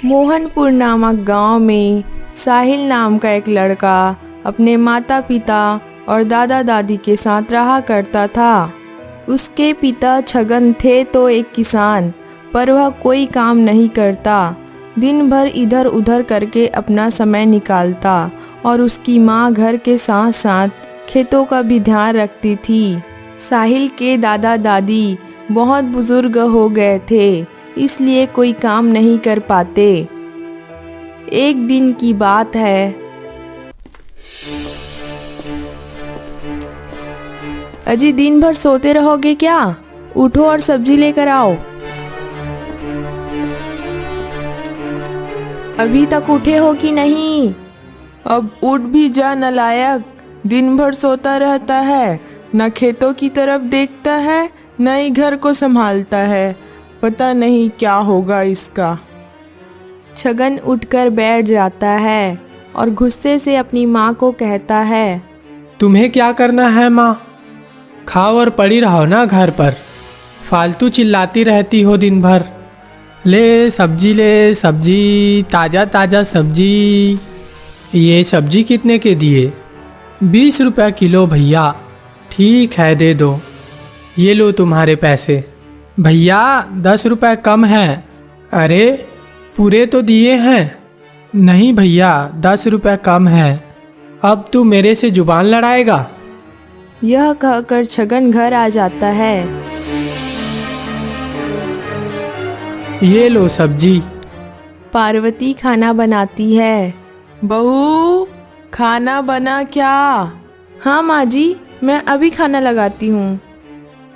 मोहनपुर नामक गांव में साहिल नाम का एक लड़का अपने माता पिता और दादा दादी के साथ रहा करता था। उसके पिता छगन थे तो एक किसान, पर वह कोई काम नहीं करता। दिन भर इधर उधर करके अपना समय निकालता और उसकी माँ घर के साथ साथ खेतों का भी ध्यान रखती थी। साहिल के दादा दादी बहुत बुजुर्ग हो गए थे, इसलिए कोई काम नहीं कर पाते। एक दिन की बात है, अजी दिन भर सोते रहोगे क्या? उठो और सब्जी लेकर आओ। अभी तक उठे हो कि नहीं? अब उठ भी जा नालायक, दिन भर सोता रहता है, न खेतों की तरफ देखता है न ही घर को संभालता है। पता नहीं क्या होगा इसका। छगन उठकर बैठ जाता है और गुस्से से अपनी माँ को कहता है, तुम्हें क्या करना है माँ? खाओ और पड़ी रहो ना घर पर, फालतू चिल्लाती रहती हो दिन भर। ले सब्जी, ताज़ा ताज़ा सब्जी। ये सब्जी कितने के दिए? 20 रुपये किलो भैया। ठीक है दे दो, ये लो तुम्हारे पैसे। भैया 10 रुपये कम है। अरे पूरे तो दिए हैं। नहीं भैया 10 रुपये कम है। अब तू मेरे से जुबान लड़ाएगा? यह कहकर छगन घर आ जाता है। ये लो सब्जी। पार्वती खाना बनाती है। बहू खाना बना क्या? हाँ माँ जी, मैं अभी खाना लगाती हूँ।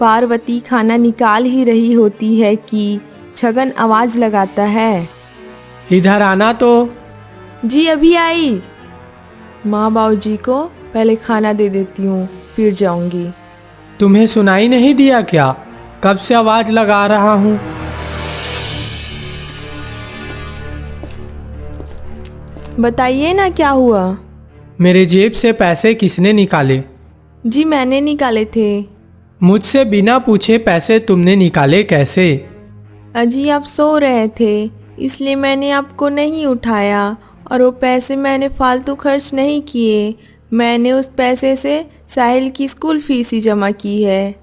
पार्वती खाना निकाल ही रही होती है कि छगन आवाज लगाता है, इधर आना तो। जी अभी आई। माँ बाबूजी को पहले खाना दे देती हूँ, फिर जाऊंगी। तुम्हें सुनाई नहीं दिया क्या? कब से आवाज लगा रहा हूँ। बताइए ना क्या हुआ? मेरे जेब से पैसे किसने निकाले? जी मैंने निकाले थे। मुझसे बिना पूछे पैसे तुमने निकाले कैसे? अजी आप सो रहे थे, इसलिए मैंने आपको नहीं उठाया, और वो पैसे मैंने फालतू खर्च नहीं किए। मैंने उस पैसे से साहिल की स्कूल फीस ही जमा की है।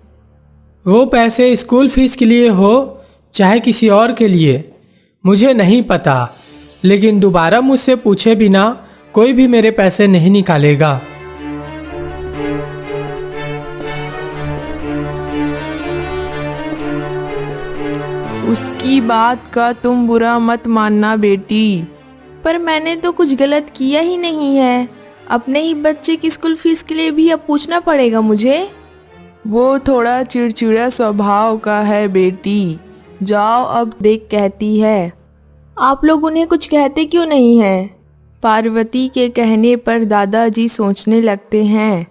वो पैसे स्कूल फीस के लिए हो चाहे किसी और के लिए, मुझे नहीं पता, लेकिन दोबारा मुझसे पूछे बिना कोई भी मेरे पैसे नहीं निकालेगा। उसकी बात का तुम बुरा मत मानना बेटी। पर मैंने तो कुछ गलत किया ही नहीं है। अपने ही बच्चे की स्कूल फीस के लिए भी अब पूछना पड़ेगा मुझे? वो थोड़ा चिड़चिड़ा स्वभाव का है बेटी। जाओ अब। देख कहती है, आप लोग उन्हें कुछ कहते क्यों नहीं हैं? पार्वती के कहने पर दादाजी सोचने लगते हैं।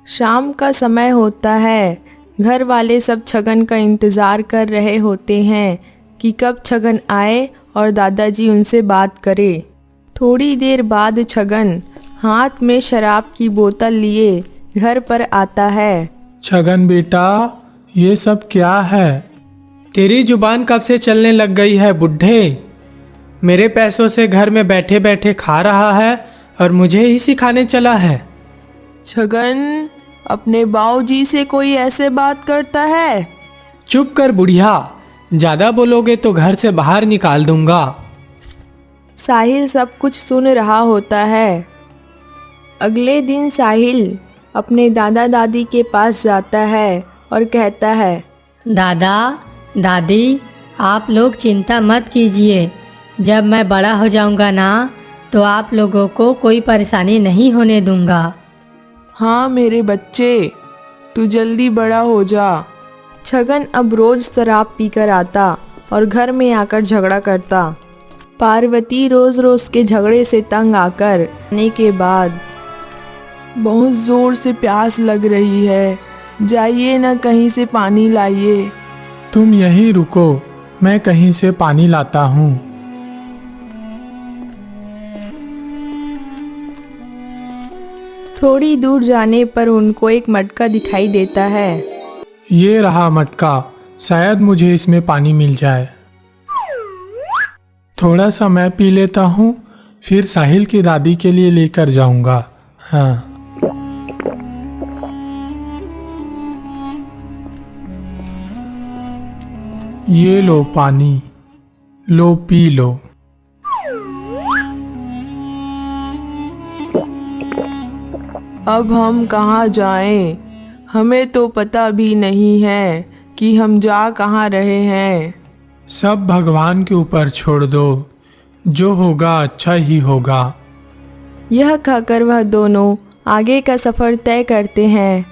शाम का समय होता है। घर वाले सब छगन का इंतज़ार कर रहे होते हैं कि कब छगन आए और दादाजी उनसे बात करे। थोड़ी देर बाद छगन हाथ में शराब की बोतल लिए घर पर आता है। छगन बेटा, ये सब क्या है? तेरी जुबान कब से चलने लग गई है बुढ़े? मेरे पैसों से घर में बैठे बैठे खा रहा है और मुझे ही सिखाने चला है। छगन, अपने बाऊजी से कोई ऐसे बात करता है? चुप कर बुढ़िया, ज्यादा बोलोगे तो घर से बाहर निकाल दूंगा। साहिल सब कुछ सुन रहा होता है। अगले दिन साहिल अपने दादा दादी के पास जाता है और कहता है, दादा दादी, आप लोग चिंता मत कीजिए। जब मैं बड़ा हो जाऊंगा ना, तो आप लोगों को कोई परेशानी नहीं होने दूंगा। हाँ मेरे बच्चे, तू जल्दी बड़ा हो जा। छगन अब रोज शराब पीकर आता और घर में आकर झगड़ा करता। पार्वती रोज रोज के झगड़े से तंग आकर आने के बाद, बहुत जोर से प्यास लग रही है, जाइए ना कहीं से पानी लाइए। तुम यहीं रुको, मैं कहीं से पानी लाता हूँ। थोड़ी दूर जाने पर उनको एक मटका दिखाई देता है। ये रहा मटका, शायद मुझे इसमें पानी मिल जाए। थोड़ा सा मैं पी लेता हूँ, फिर साहिल की दादी के लिए लेकर जाऊंगा। हाँ। ये लो पानी, लो पी लो। अब हम कहाँ जाएं? हमें तो पता भी नहीं है कि हम जा कहाँ रहे हैं। सब भगवान के ऊपर छोड़ दो, जो होगा अच्छा ही होगा। यह कहकर वह दोनों आगे का सफ़र तय करते हैं।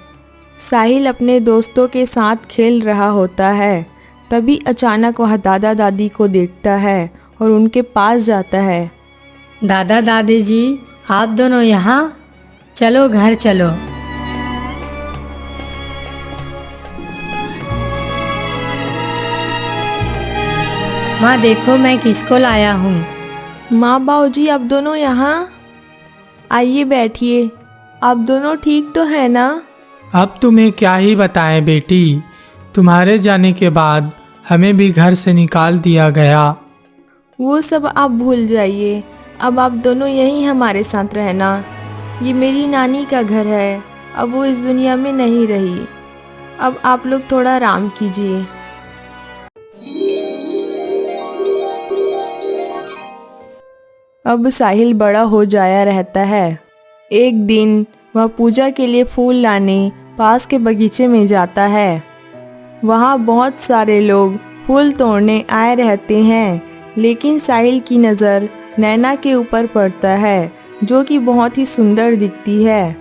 साहिल अपने दोस्तों के साथ खेल रहा होता है। तभी अचानक वह दादा दादी को देखता है और उनके पास जाता है। दादा दादी जी, आप दोनों यहाँ? चलो घर चलो। माँ देखो मैं किसको लाया हूँ। माँ बाबूजी, आप दोनों यहाँ? आइए बैठिए। आप दोनों ठीक तो है ना? अब तुम्हें क्या ही बताएं बेटी, तुम्हारे जाने के बाद हमें भी घर से निकाल दिया गया। वो सब आप भूल जाइए। अब आप दोनों यहीं हमारे साथ रहना। ये मेरी नानी का घर है। अब वो इस दुनिया में नहीं रही। अब आप लोग थोड़ा आराम कीजिए। अब साहिल बड़ा हो जाया रहता है। एक दिन वह पूजा के लिए फूल लाने पास के बगीचे में जाता है। वहाँ बहुत सारे लोग फूल तोड़ने आए रहते हैं, लेकिन साहिल की नज़र नैना के ऊपर पड़ता है, जो कि बहुत ही सुंदर दिखती है।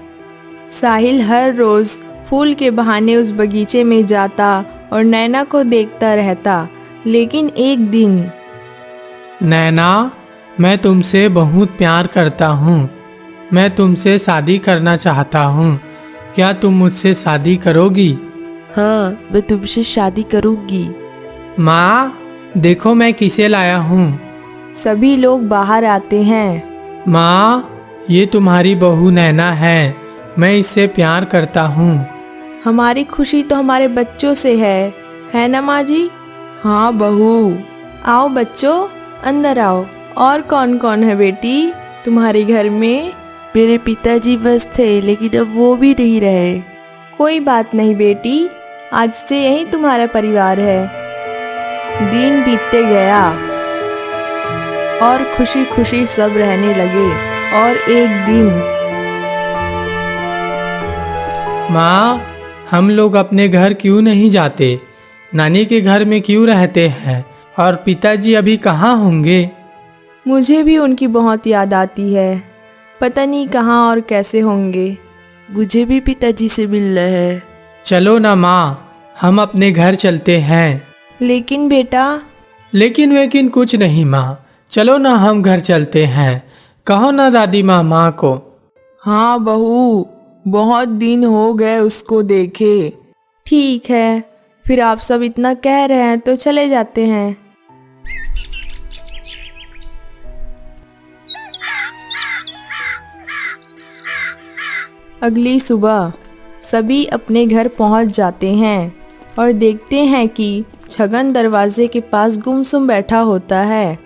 साहिल हर रोज़ फूल के बहाने उस बगीचे में जाता और नैना को देखता रहता। लेकिन एक दिन, नैना, मैं तुमसे बहुत प्यार करता हूँ। मैं तुमसे शादी करना चाहता हूँ। क्या तुम मुझसे शादी करोगी? हाँ, मैं तुमसे शादी करूँगी। माँ, देखो मैं किसे लाया हूँ। सभी लोग बाहर आते हैं। माँ, ये तुम्हारी बहू नैना है। मैं इससे प्यार करता हूँ। हमारी खुशी तो हमारे बच्चों से है ना माँ जी? हाँ बहू। आओ बच्चों, अंदर आओ। और कौन कौन है बेटी तुम्हारे घर में? मेरे पिताजी बस थे, लेकिन अब वो भी नहीं रहे। कोई बात नहीं बेटी, आज से यही तुम्हारा परिवार है। दिन बीतते गया और खुशी खुशी सब रहने लगे। और एक दिन, माँ, हम लोग अपने घर क्यों नहीं जाते? नानी के घर में क्यों रहते हैं? और पिताजी अभी कहाँ होंगे? मुझे भी उनकी बहुत याद आती है। पता नहीं कहाँ और कैसे होंगे। मुझे भी पिताजी से मिलना है। चलो ना माँ, हम अपने घर चलते हैं। लेकिन बेटा, लेकिन कुछ नहीं माँ, चलो ना हम घर चलते हैं। कहो ना दादी माँ को। हाँ बहू, बहुत दिन हो गए उसको देखे। ठीक है, फिर आप सब इतना कह रहे हैं तो चले जाते हैं। अगली सुबह सभी अपने घर पहुंच जाते हैं और देखते हैं कि छगन दरवाजे के पास गुमसुम बैठा होता है।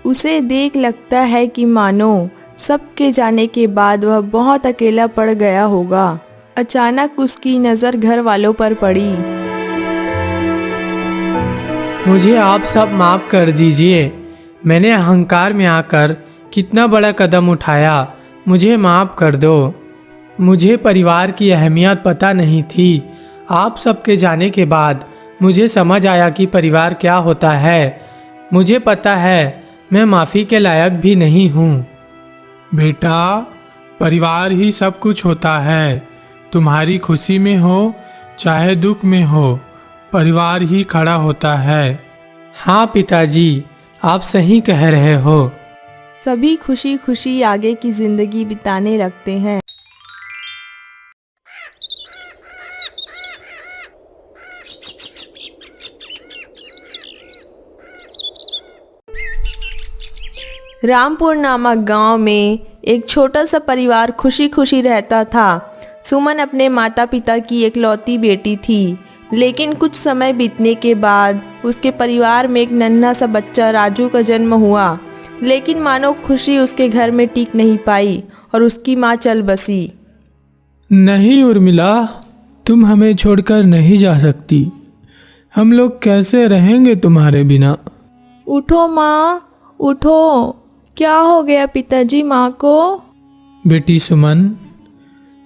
उसे देख लगता है कि मानो सबके जाने के बाद वह बहुत अकेला पड़ गया होगा। अचानक उसकी नज़र घर वालों पर पड़ी। मुझे आप सब माफ़ कर दीजिए। मैंने अहंकार में आकर कितना बड़ा कदम उठाया। मुझे माफ़ कर दो। मुझे परिवार की अहमियत पता नहीं थी। आप सबके जाने के बाद मुझे समझ आया कि परिवार क्या होता है। मुझे पता है मैं माफ़ी के लायक भी नहीं हूँ। बेटा, परिवार ही सब कुछ होता है। तुम्हारी खुशी में हो चाहे दुख में हो, परिवार ही खड़ा होता है। हाँ पिताजी, आप सही कह रहे हो। सभी खुशी खुशी आगे की जिंदगी बिताने लगते हैं। रामपुर नामक गांव में एक छोटा सा परिवार खुशी खुशी रहता था। सुमन अपने माता पिता की इकलौती बेटी थी, लेकिन कुछ समय बीतने के बाद उसके परिवार में एक नन्हा सा बच्चा राजू का जन्म हुआ। लेकिन मानो खुशी उसके घर में टिक नहीं पाई और उसकी माँ चल बसी। नहीं उर्मिला, तुम हमें छोड़कर नहीं जा सकती। हम लोग कैसे रहेंगे तुम्हारे बिना। उठो माँ, उठो। क्या हो गया पिताजी माँ को? बेटी सुमन,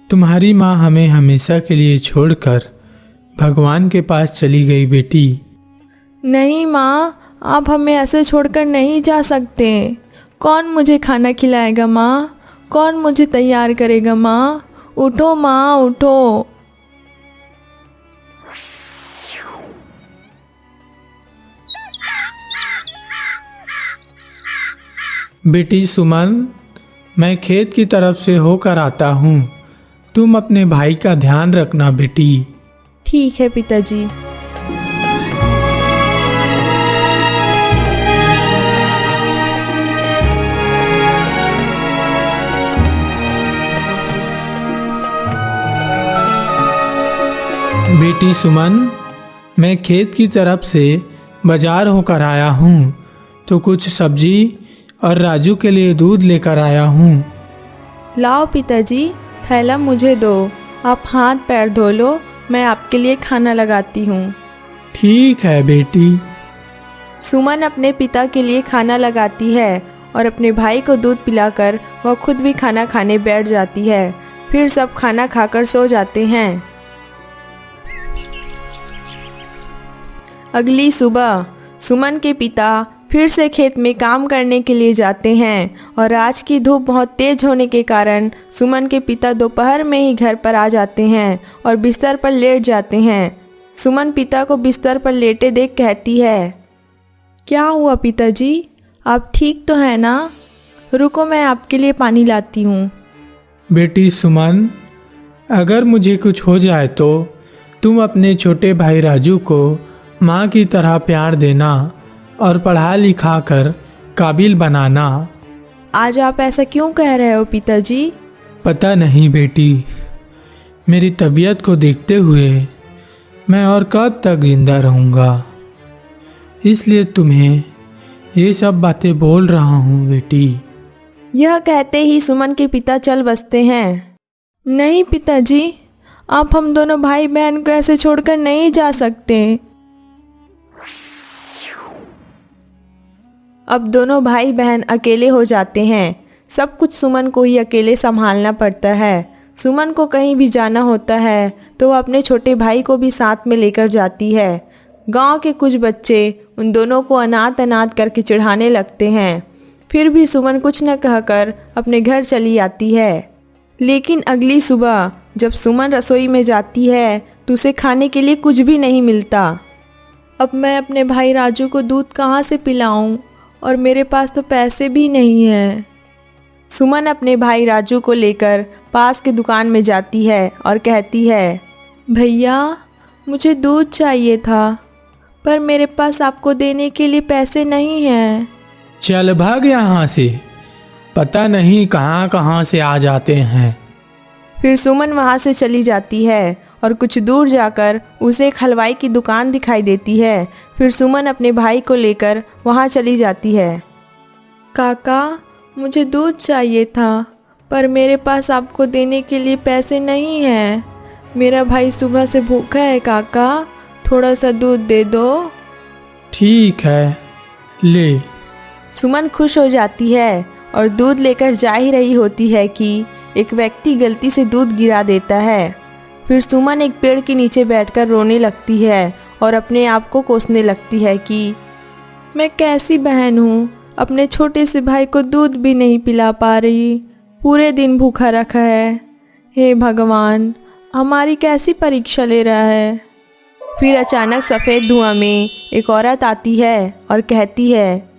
तुम्हारी माँ हमें हमेशा के लिए छोड़कर भगवान के पास चली गई बेटी। नहीं माँ, आप हमें ऐसे छोड़कर नहीं जा सकते। कौन मुझे खाना खिलाएगा माँ? कौन मुझे तैयार करेगा माँ? उठो माँ, उठो। बेटी सुमन, मैं खेत की तरफ से होकर आता हूँ। तुम अपने भाई का ध्यान रखना बेटी। ठीक है पिताजी। बेटी सुमन, मैं खेत की तरफ से बाजार होकर आया हूँ, तो कुछ सब्जी और राजू के लिए दूध लेकर आया हूँ। लाओ पिताजी, थैला मुझे दो। आप हाथ पैर धो लो, मैं आपके लिए खाना लगाती हूँ। ठीक है बेटी। सुमन अपने पिता के लिए खाना लगाती है और अपने भाई को दूध पिलाकर वह खुद भी खाना खाने बैठ जाती है। फिर सब खाना खाकर सो जाते हैं। अगली सुबह सुमन के पिता फिर से खेत में काम करने के लिए जाते हैं और आज की धूप बहुत तेज होने के कारण सुमन के पिता दोपहर में ही घर पर आ जाते हैं और बिस्तर पर लेट जाते हैं। सुमन पिता को बिस्तर पर लेटे देख कहती है, क्या हुआ पिताजी, आप ठीक तो हैं ना? रुको, मैं आपके लिए पानी लाती हूँ। बेटी सुमन, अगर मुझे कुछ हो जाए तो तुम अपने छोटे भाई राजू को माँ की तरह प्यार देना और पढ़ा लिखा कर काबिल बनाना। आज आप ऐसा क्यों कह रहे हो पिताजी? पता नहीं बेटी, मेरी तबीयत को देखते हुए मैं और कब तक जिंदा रहूँगा, इसलिए तुम्हें ये सब बातें बोल रहा हूँ बेटी। यह कहते ही सुमन के पिता चल बसते हैं। नहीं पिताजी, आप हम दोनों भाई बहन को ऐसे छोड़कर नहीं जा सकते। अब दोनों भाई बहन अकेले हो जाते हैं। सब कुछ सुमन को ही अकेले संभालना पड़ता है। सुमन को कहीं भी जाना होता है तो वह अपने छोटे भाई को भी साथ में लेकर जाती है। गांव के कुछ बच्चे उन दोनों को अनाथ अनाथ करके चिढ़ाने लगते हैं। फिर भी सुमन कुछ न कहकर अपने घर चली आती है। लेकिन अगली सुबह जब सुमन रसोई में जाती है तो उसे खाने के लिए कुछ भी नहीं मिलता। अब मैं अपने भाई राजू को दूध कहाँ से पिलाऊं और मेरे पास तो पैसे भी नहीं हैं। सुमन अपने भाई राजू को लेकर पास की दुकान में जाती है और कहती है, भैया मुझे दूध चाहिए था, पर मेरे पास आपको देने के लिए पैसे नहीं हैं। चल भाग यहाँ से, पता नहीं कहाँ कहाँ से आ जाते हैं। फिर सुमन वहाँ से चली जाती है और कुछ दूर जाकर उसे एक हलवाई की दुकान दिखाई देती है। फिर सुमन अपने भाई को लेकर वहाँ चली जाती है। काका, मुझे दूध चाहिए था, पर मेरे पास आपको देने के लिए पैसे नहीं हैं। मेरा भाई सुबह से भूखा है काका, थोड़ा सा दूध दे दो। ठीक है, ले। सुमन खुश हो जाती है और दूध लेकर जा ही रही होती है कि एक व्यक्ति गलती से दूध गिरा देता है। फिर सुमन एक पेड़ के नीचे बैठकर रोने लगती है और अपने आप को कोसने लगती है कि मैं कैसी बहन हूँ, अपने छोटे से भाई को दूध भी नहीं पिला पा रही, पूरे दिन भूखा रखा है। हे भगवान, हमारी कैसी परीक्षा ले रहा है। फिर अचानक सफ़ेद धुआं में एक औरत आती है और कहती है,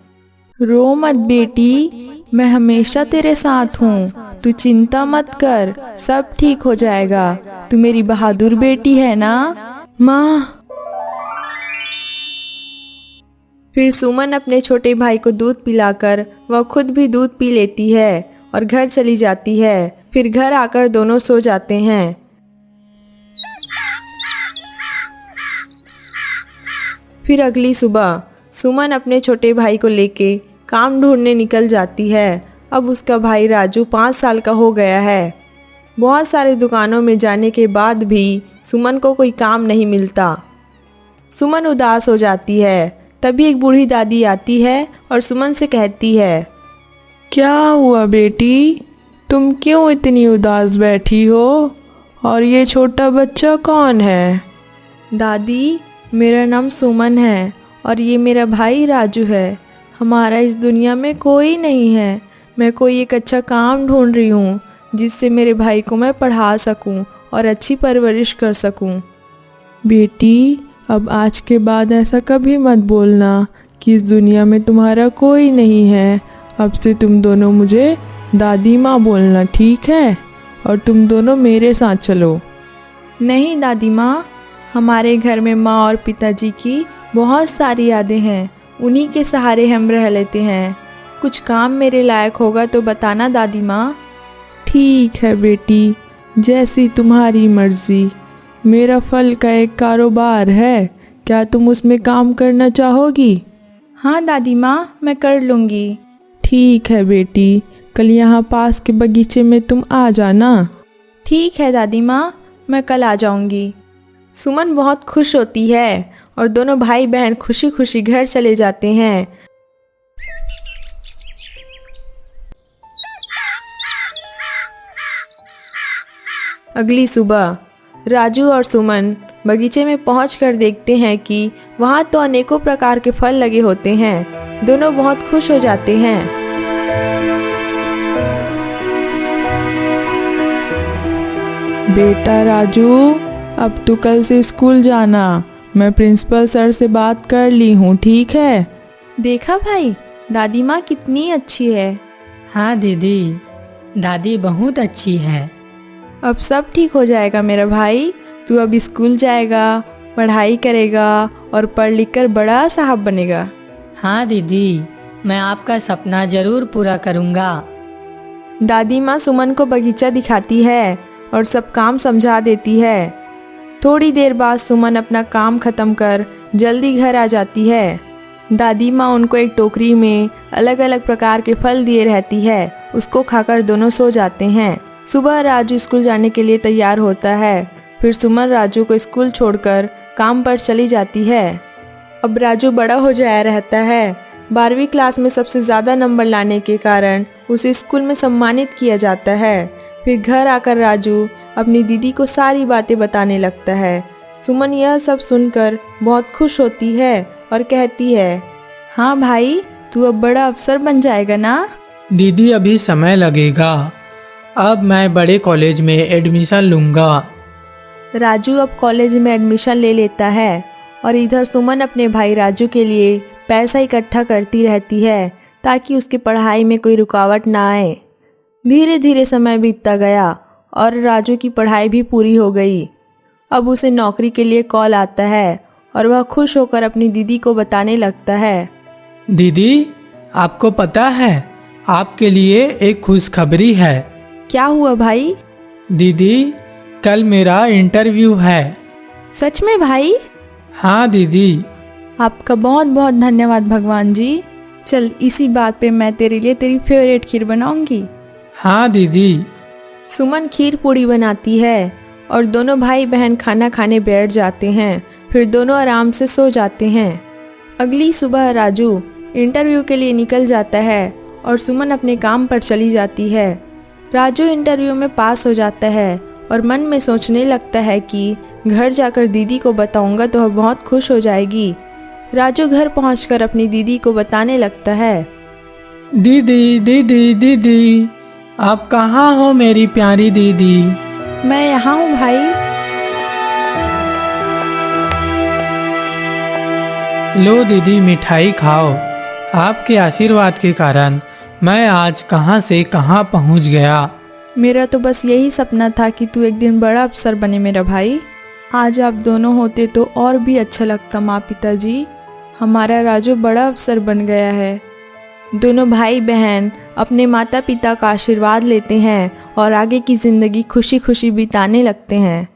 रो मत बेटी, मैं हमेशा तेरे साथ हूँ, तू चिंता मत कर, सब ठीक हो जाएगा। तू मेरी बहादुर बेटी है ना माँ। फिर सुमन अपने छोटे भाई को दूध पिलाकर वह खुद भी दूध पी लेती है और घर चली जाती है। फिर घर आकर दोनों सो जाते हैं। फिर अगली सुबह सुमन अपने छोटे भाई को लेके काम ढूंढने निकल जाती है। अब उसका भाई राजू 5 साल का हो गया है। बहुत सारे दुकानों में जाने के बाद भी सुमन को कोई काम नहीं मिलता। सुमन उदास हो जाती है। तभी एक बूढ़ी दादी आती है और सुमन से कहती है, क्या हुआ बेटी, तुम क्यों इतनी उदास बैठी हो? और ये छोटा बच्चा कौन है? दादी, मेरा नाम सुमन है और ये मेरा भाई राजू है। हमारा इस दुनिया में कोई नहीं है। मैं कोई एक अच्छा काम ढूंढ रही हूँ जिससे मेरे भाई को मैं पढ़ा सकूँ और अच्छी परवरिश कर सकूँ। बेटी, अब आज के बाद ऐसा कभी मत बोलना कि इस दुनिया में तुम्हारा कोई नहीं है। अब से तुम दोनों मुझे दादी माँ बोलना, ठीक है? और तुम दोनों मेरे साथ चलो। नहीं दादी माँ, हमारे घर में माँ और पिताजी की बहुत सारी यादें हैं। उन्हीं के सहारे हम रह लेते हैं। कुछ काम मेरे लायक होगा तो बताना दादी माँ। ठीक है बेटी, जैसी तुम्हारी मर्जी। मेरा फल का एक कारोबार है, क्या तुम उसमें काम करना चाहोगी? हाँ दादी माँ, मैं कर लूँगी। ठीक है बेटी, कल यहाँ पास के बगीचे में तुम आ जाना। ठीक है दादी माँ, मैं कल आ जाऊँगी। सुमन बहुत खुश होती है और दोनों भाई बहन खुशी खुशी घर चले जाते हैं। अगली सुबह राजू और सुमन बगीचे में पहुंचकर देखते हैं कि वहां तो अनेकों प्रकार के फल लगे होते हैं। दोनों बहुत खुश हो जाते हैं। बेटा राजू, अब तू कल से स्कूल जाना। मैं प्रिंसिपल सर से बात कर ली हूँ, ठीक है? देखा भाई, दादी माँ कितनी अच्छी है। हाँ दीदी, दादी बहुत अच्छी है। अब सब ठीक हो जाएगा मेरा भाई। तू अब स्कूल जाएगा, पढ़ाई करेगा और पढ़ लिख कर बड़ा साहब बनेगा। हाँ दीदी, मैं आपका सपना जरूर पूरा करूँगा। दादी माँ सुमन को बगीचा दिखाती है और सब काम समझा देती है। थोड़ी देर बाद सुमन अपना काम खत्म कर जल्दी घर आ जाती है। दादी माँ उनको एक टोकरी में अलग अलग प्रकार के फल दिए रहती है। उसको खाकर दोनों सो जाते हैं। सुबह राजू स्कूल जाने के लिए तैयार होता है। फिर सुमन राजू को स्कूल छोड़कर काम पर चली जाती है। अब राजू बड़ा हो जाया रहता है। 12वीं क्लास में सबसे ज़्यादा नंबर लाने के कारण उसे स्कूल में सम्मानित किया जाता है। फिर घर आकर राजू अपनी दीदी को सारी बातें बताने लगता है। सुमन यह सब सुनकर बहुत खुश होती है और कहती है, हाँ भाई, तू अब बड़ा अफसर बन जाएगा ना? दीदी, अभी समय लगेगा। अब मैं बड़े कॉलेज में एडमिशन लूँगा। राजू अब कॉलेज में एडमिशन ले लेता है और इधर सुमन अपने भाई राजू के लिए पैसा इकट्ठा करती रहती है ताकि उसकी पढ़ाई में कोई रुकावट ना आए। धीरे धीरे समय बीतता गया और राजू की पढ़ाई भी पूरी हो गई। अब उसे नौकरी के लिए कॉल आता है और वह खुश होकर अपनी दीदी को बताने लगता है। दीदी, आपको पता है, आपके लिए एक खुशखबरी है। क्या हुआ भाई? दीदी, कल मेरा इंटरव्यू है। सच में भाई? हाँ दीदी। आपका बहुत बहुत धन्यवाद भगवान जी। चल, इसी बात पे मैं तेरे लिए तेरी फेवरेट खीर बनाऊंगी। हाँ दीदी। सुमन खीर पूड़ी बनाती है और दोनों भाई बहन खाना खाने बैठ जाते हैं। फिर दोनों आराम से सो जाते हैं। अगली सुबह राजू इंटरव्यू के लिए निकल जाता है और सुमन अपने काम पर चली जाती है। राजू इंटरव्यू में पास हो जाता है और मन में सोचने लगता है कि घर जाकर दीदी को बताऊंगा तो वह बहुत खुश हो जाएगी। राजू घर पहुंचकर अपनी दीदी को बताने लगता है। दीदी दीदी दीदी, आप कहाँ हो मेरी प्यारी दीदी? मैं यहाँ हूँ भाई। लो दीदी, मिठाई खाओ। आपके आशीर्वाद के कारण मैं आज कहाँ से कहाँ पहुँच गया। मेरा तो बस यही सपना था कि तू एक दिन बड़ा अफसर बने मेरा भाई। आज आप दोनों होते तो और भी अच्छा लगता माँ पिताजी। हमारा राजू बड़ा अफसर बन गया है। दोनों भाई बहन अपने माता पिता का आशीर्वाद लेते हैं और आगे की ज़िंदगी खुशी खुशी बिताने लगते हैं।